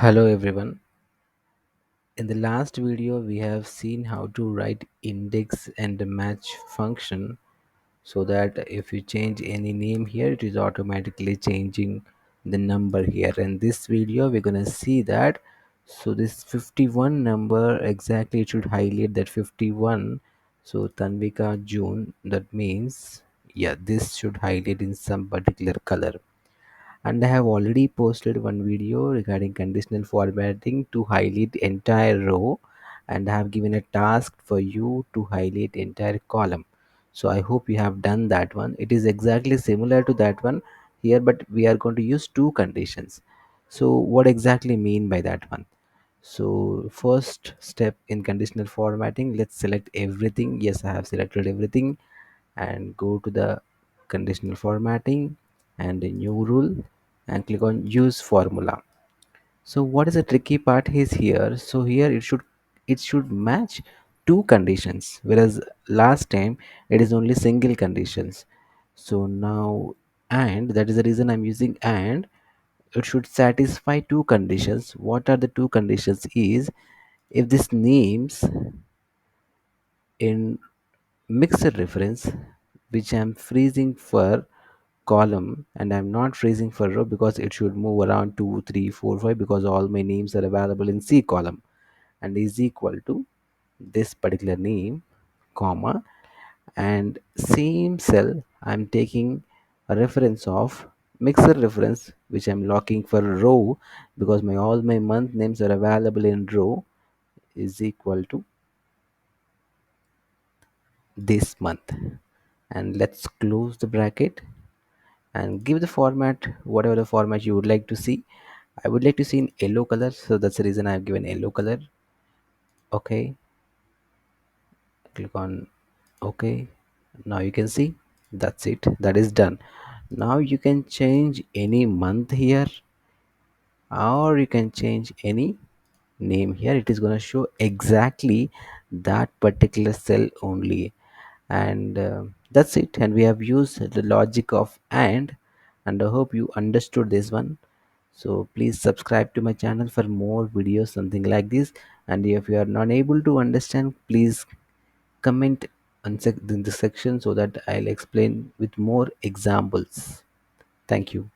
Hello everyone. In the last video we have seen how to write index and match function so that if you change any name here it is automatically changing the number here. In this video we're gonna see that. So this 51 number exactly it should highlight that 51. So Tanvika June, that means yeah, this should highlight in some particular color. And I have already posted one video regarding conditional formatting to highlight entire row, and I have given a task for you to highlight entire column. So I hope you have done that one. It is exactly similar to that one here, but we are going to use two conditions. So what exactly mean by that one? So first step in conditional formatting, let's select everything. Yes, I have selected everything and go to the conditional formatting and a new rule and click on use formula. So what is the tricky part is here. So here it should match two conditions, whereas last time it is only single conditions. So now, and that is the reason I'm using and it should satisfy two conditions. What are the two conditions is if this names in mixed reference which I'm freezing for column and I'm not freezing for row because it should move around 2, 3, 4, 5 because all my names are available in C column and is equal to this particular name comma, and same cell I'm taking a reference of mixer reference which I'm locking for row because my all my month names are available in row is equal to this month. And let's close the bracket and give the format whatever the format you would like to see. I would like to see in yellow color, so that's the reason I've given yellow color. Okay, click on okay. Now you can see that's it, that is done. Now you can change any month here or you can change any name here. It is going to show exactly that particular cell only, and that's it. And we have used the logic of and I hope you understood this one. So please subscribe to my channel for more videos something like this, and if you are not able to understand please comment in the section so that I'll explain with more examples. Thank you.